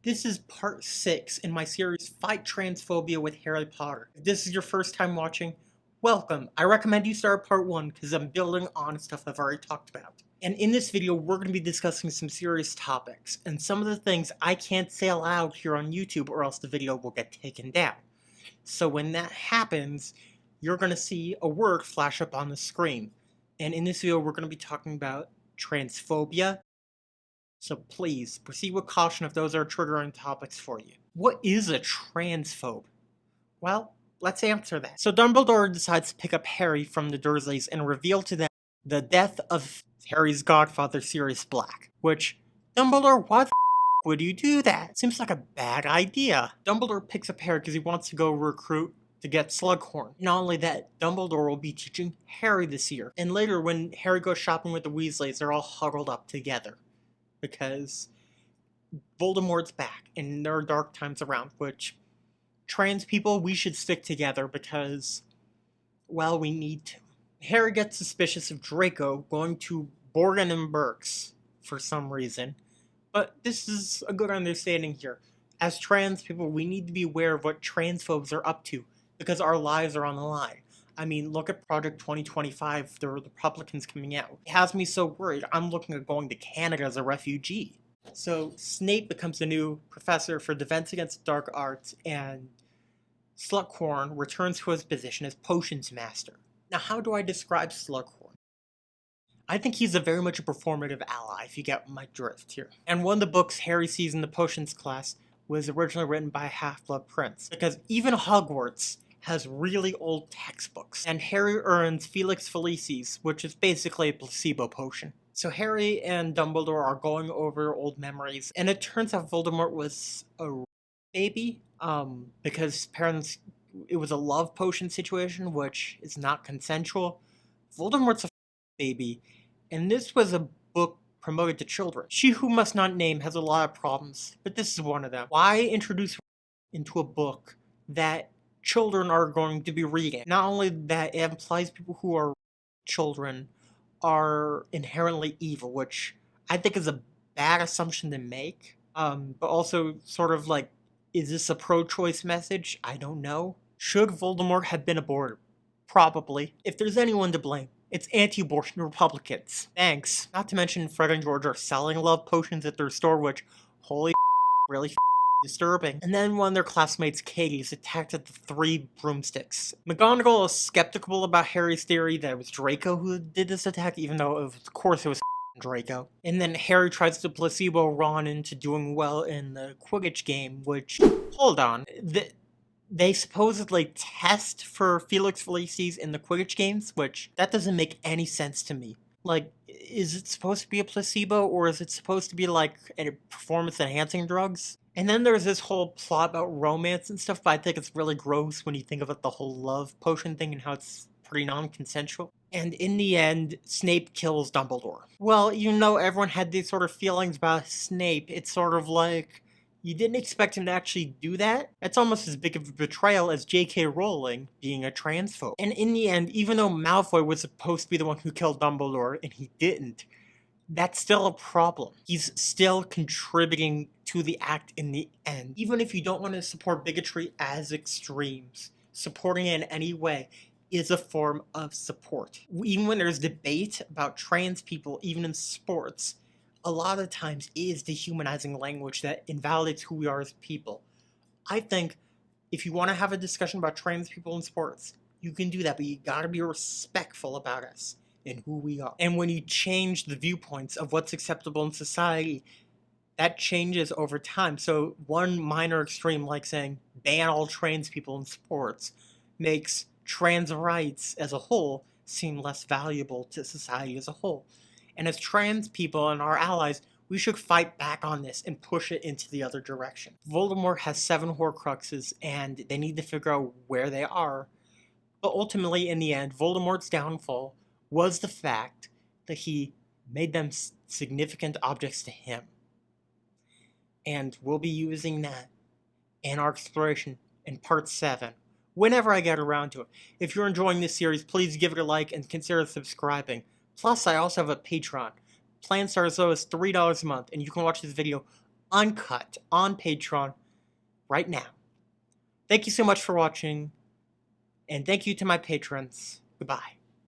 This is part 6 in my series Fight Transphobia with Harry Potter. If this is your first time watching, welcome. I recommend you start part 1 because I'm building on stuff I've already talked about. And in this video, we're going to be discussing some serious topics, and some of the things I can't say aloud here on YouTube or else the video will get taken down. So when that happens, you're going to see a word flash up on the screen. And in this video, we're going to be talking about transphobia. So please, proceed with caution if those are triggering topics for you. What is a transphobe? Well, let's answer that. So Dumbledore decides to pick up Harry from the Dursleys and reveal to them the death of Harry's godfather, Sirius Black. Which, Dumbledore, why the would you do that? Seems like a bad idea. Dumbledore picks up Harry because he wants to go recruit to get Slughorn. Not only that, Dumbledore will be teaching Harry this year. And later, when Harry goes shopping with the Weasleys, they're all huddled up together. Because Voldemort's back, and there are dark times around, which trans people, we should stick together because, well, we need to. Harry gets suspicious of Draco going to Borgin and Burke's for some reason, but this is a good understanding here. As trans people, we need to be aware of what transphobes are up to, because our lives are on the line. I mean, look at Project 2025, the Republicans coming out. It has me so worried, I'm looking at going to Canada as a refugee. So Snape becomes the new professor for Defense Against Dark Arts, and Slughorn returns to his position as Potions Master. Now, how do I describe Slughorn? I think he's very much a performative ally, if you get my drift here. And one of the books Harry sees in the potions class was originally written by a Half-Blood Prince, because even Hogwarts has really old textbooks, and Harry earns Felix Felicis, which is basically a placebo potion. So Harry and Dumbledore are going over old memories, and it turns out Voldemort was a baby, because his parents, it was a love potion situation, which is not consensual. Voldemort's a baby, and this was a book promoted to children. She Who Must Not Name has a lot of problems, but this is one of them. Why introduce her into a book that children are going to be reading? Not only that, it implies people who are children are inherently evil, which I think is a bad assumption to make. But also sort of like, is this a pro-choice message? I don't know. Should Voldemort have been aborted? Probably. If there's anyone to blame, it's anti-abortion Republicans. Thanks. Not to mention Fred and George are selling love potions at their store, which, holy really disturbing. And then one of their classmates, Katie, is attacked at the 3 broomsticks. McGonagall is skeptical about Harry's theory that it was Draco who did this attack, even though, of course, it was Draco. And then Harry tries to placebo Ron into doing well in the Quidditch game, which, hold on, they supposedly test for Felix Felicis in the Quidditch games, which, that doesn't make any sense to me. Like, is it supposed to be a placebo, or is it supposed to be like a performance-enhancing drugs? And then there's this whole plot about romance and stuff, but I think it's really gross when you think about the whole love potion thing and how it's pretty non-consensual. And in the end, Snape kills Dumbledore. Well, even though everyone had these sort of feelings about Snape, it's sort of like, you didn't expect him to actually do that? It's almost as big of a betrayal as J.K. Rowling being a transphobe. And in the end, even though Malfoy was supposed to be the one who killed Dumbledore, and he didn't, that's still a problem. He's still contributing to the act in the end. Even if you don't want to support bigotry as extremes, supporting it in any way is a form of support. Even when there's debate about trans people, even in sports, a lot of times it is dehumanizing language that invalidates who we are as people. I think if you want to have a discussion about trans people in sports, you can do that, but you gotta be respectful about us and who we are. And when you change the viewpoints of what's acceptable in society, that changes over time. So one minor extreme, like saying ban all trans people in sports, makes trans rights as a whole seem less valuable to society as a whole. And as trans people and our allies, we should fight back on this and push it into the other direction. Voldemort has 7 Horcruxes, and they need to figure out where they are. But ultimately, in the end, Voldemort's downfall was the fact that he made them significant objects to him. And we'll be using that in our exploration in part 7, whenever I get around to it. If you're enjoying this series, please give it a like and consider subscribing. Plus, I also have a Patreon. Plan starts as low as $3 a month, and you can watch this video uncut on Patreon right now. Thank you so much for watching, and thank you to my patrons. Goodbye.